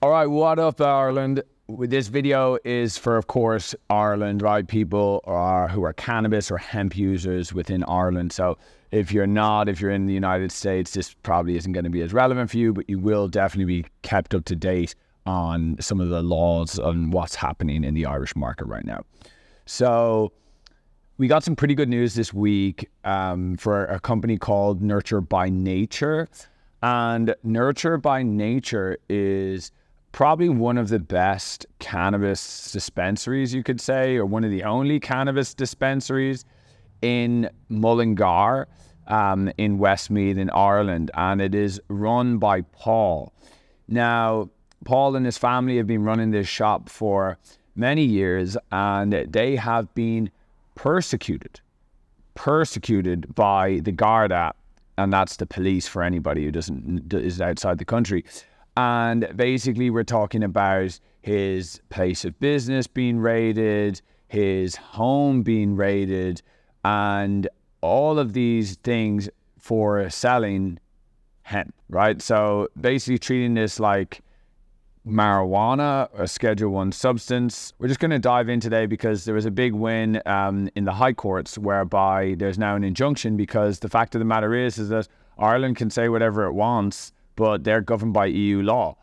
All right, what up, Ireland? This video is for, of course, Ireland, right? People who are cannabis or hemp users within Ireland. So if you're in the United States, this probably isn't going to be as relevant for you, but you will definitely be kept up to date on some of the laws on what's happening in the Irish market right now. So we got some pretty good news this week for a company called Nurture by Nature. And Nurture by Nature is probably one of the best cannabis dispensaries, you could say, or one of the only cannabis dispensaries in Mullingar, in Westmeath in Ireland. And it is run by Paul. Now, Paul and his family have been running this shop for many years, and they have been persecuted by the Garda, and that's the police for anybody who is outside the country. And basically we're talking about his place of business being raided, his home being raided, and all of these things for selling hemp, right? So basically treating this like marijuana, a Schedule 1 substance. We're just going to dive in today because there was a big win in the high courts whereby there's now an injunction, because the fact of the matter is that Ireland can say whatever it wants, but they're governed by EU law.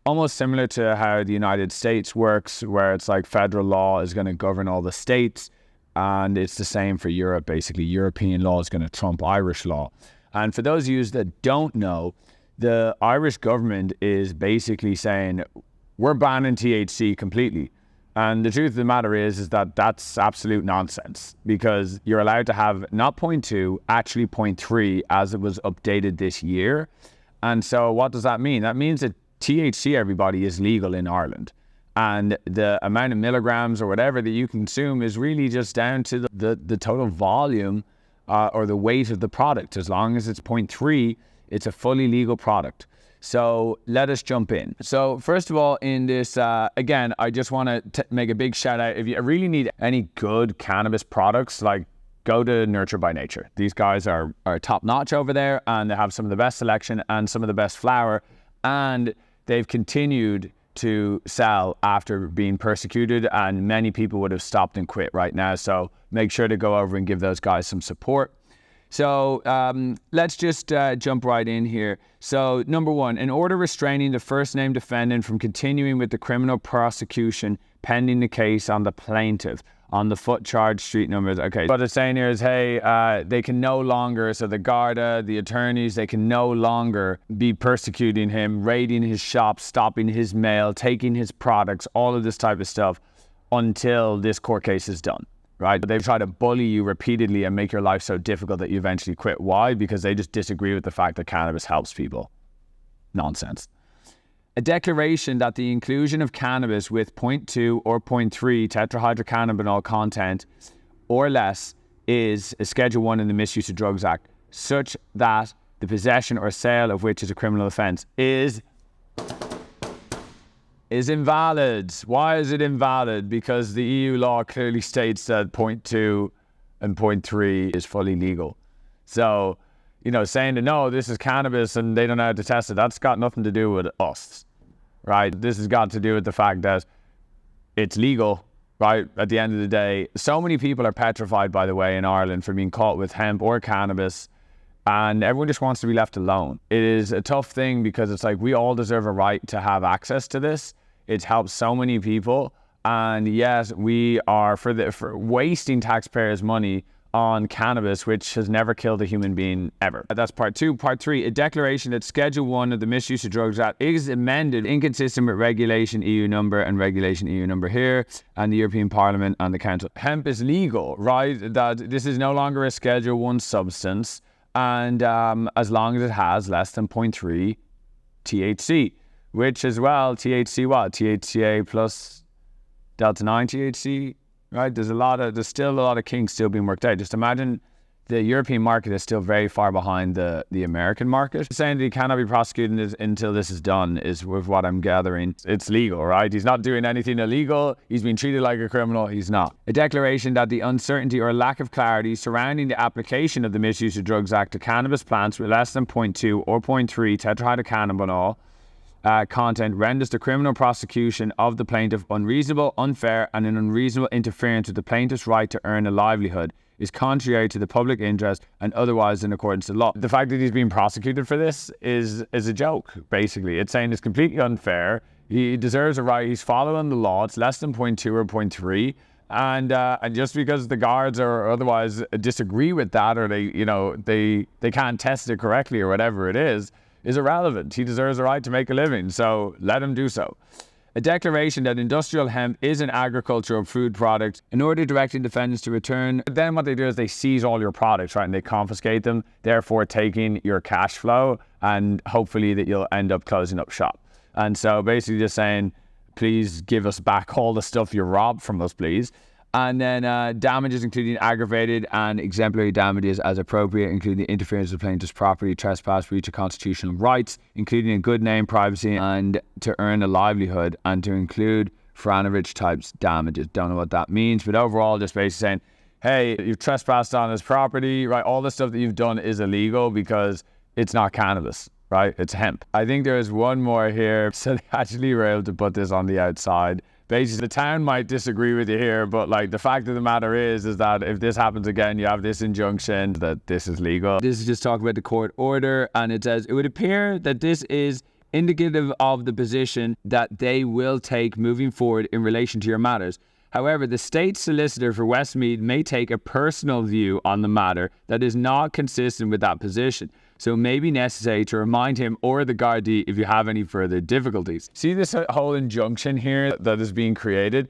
Almost similar to how the United States works, where it's like federal law is going to govern all the states, and it's the same for Europe. Basically, European law is going to trump Irish law. And for those of you that don't know, the Irish government is basically saying, we're banning THC completely. And the truth of the matter is that that's absolute nonsense, because you're allowed to have not 0.2, actually 0.3, as it was updated this year. And so what does that mean? That means that THC, everybody, is legal in Ireland. And the amount of milligrams or whatever that you consume is really just down to the total volume or the weight of the product. As long as it's 0.3, it's a fully legal product. So let us jump in. So first of all, in this, again, I just want to make a big shout out. If you really need any good cannabis products, like, go to Nurture by Nature. These guys are top notch over there, and they have some of the best selection and some of the best flower. And they've continued to sell after being persecuted, and many people would have stopped and quit right now. So make sure to go over and give those guys some support. So let's just jump right in here. So number one, an order restraining the first named defendant from continuing with the criminal prosecution pending the case on the plaintiff on the foot charge street numbers. Okay, what they're saying here is, hey, they can no longer, so the Garda, the attorneys, they can no longer be persecuting him, raiding his shop, stopping his mail, taking his products, all of this type of stuff until this court case is done. Right? They try to bully you repeatedly and make your life so difficult that you eventually quit. Why? Because they just disagree with the fact that cannabis helps people. Nonsense. A declaration that the inclusion of cannabis with 0.2 or 0.3 tetrahydrocannabinol content or less is a Schedule 1 in the Misuse of Drugs Act, such that the possession or sale of which is a criminal offence, is invalid. Why is it invalid? Because the EU law clearly states that 0.2 and 0.3 is fully legal. So, saying that no, this is cannabis and they don't know how to test it, that's got nothing to do with us, right? This has got to do with the fact that it's legal, right? At the end of the day, so many people are petrified, by the way, in Ireland for being caught with hemp or cannabis, and everyone just wants to be left alone. It is a tough thing because it's like we all deserve a right to have access to this. It's helped so many people, and yes, we are for wasting taxpayers' money on cannabis, which has never killed a human being ever. That's part two. Part three, a declaration that Schedule 1 of the Misuse of Drugs Act is amended, inconsistent with Regulation EU number and Regulation EU number here, and the European Parliament and the Council. Hemp is legal, right? That this is no longer a Schedule 1 substance, and as long as it has less than 0.3 THC. Which as well, THC what? THCA plus Delta 9 THC, right? There's still a lot of kinks still being worked out. Just imagine the European market is still very far behind the American market. Saying that he cannot be prosecuted until this is done is with what I'm gathering. It's legal, right? He's not doing anything illegal. He's being treated like a criminal. He's not. A declaration that the uncertainty or lack of clarity surrounding the application of the Misuse of Drugs Act to cannabis plants with less than 0.2 or 0.3 tetrahydrocannabinol content renders the criminal prosecution of the plaintiff unreasonable, unfair, and an unreasonable interference with the plaintiff's right to earn a livelihood, is contrary to the public interest and otherwise in accordance with law. The fact that he's being prosecuted for this is a joke, basically. It's saying it's completely unfair. He deserves a right. He's following the law. It's less than 0.2 or 0.3. And just because the guards or otherwise disagree with that, or they can't test it correctly or whatever it is irrelevant. He deserves a right to make a living, so let him do so. A declaration that industrial hemp is an agricultural food product in order directing defendants to return. Then what they do is they seize all your products, right, and they confiscate them, therefore taking your cash flow, and hopefully that you'll end up closing up shop. And so basically just saying, please give us back all the stuff you robbed from us, please. And then damages including aggravated and exemplary damages as appropriate, including interference with plaintiff's property, trespass, breach of constitutional rights, including a good name, privacy, and to earn a livelihood, and to include Franovich types damages. Don't know what that means, but overall just basically saying, hey, you've trespassed on his property, right? All the stuff that you've done is illegal because it's not cannabis, right? It's hemp. I think there is one more here. So they actually were able to put this on the outside. Basically, the town might disagree with you here, but like the fact of the matter is that if this happens again, you have this injunction that this is legal. This is just talking about the court order, and it says, it would appear that this is indicative of the position that they will take moving forward in relation to your matters. However, the state solicitor for Westmeath may take a personal view on the matter that is not consistent with that position. So it may be necessary to remind him or the Gardaí if you have any further difficulties. See this whole injunction here that is being created?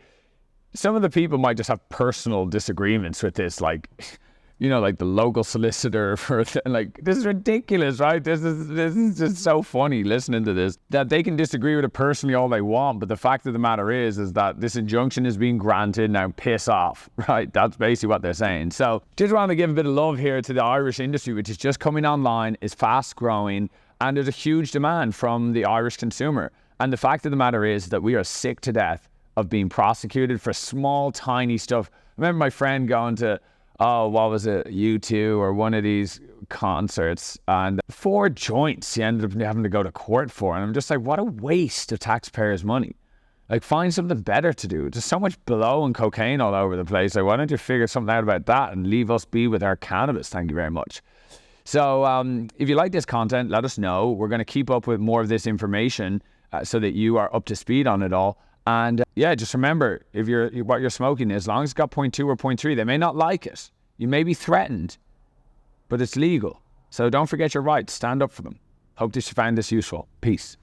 Some of the people might just have personal disagreements with this, like, like the local solicitor for, like, this is ridiculous, right? This is just so funny listening to this, that they can disagree with it personally all they want, but the fact of the matter is that this injunction is being granted, now piss off, right? That's basically what they're saying. So just want to give a bit of love here to the Irish industry, which is just coming online, is fast growing, and there's a huge demand from the Irish consumer. And the fact of the matter is that we are sick to death of being prosecuted for small, tiny stuff. I remember my friend going to, what was it, U2 or one of these concerts, and 4 joints he ended up having to go to court for. And I'm just like, what a waste of taxpayers' money. Like, find something better to do. There's so much blow and cocaine all over the place. Like, why don't you figure something out about that and leave us be with our cannabis? Thank you very much. So if you like this content, let us know. We're going to keep up with more of this information so that you are up to speed on it all. And yeah, just remember, if what you're smoking, as long as it's got 0.2 or 0.3, they may not like it. You may be threatened, but it's legal. So don't forget your rights. Stand up for them. Hope that you found this useful. Peace.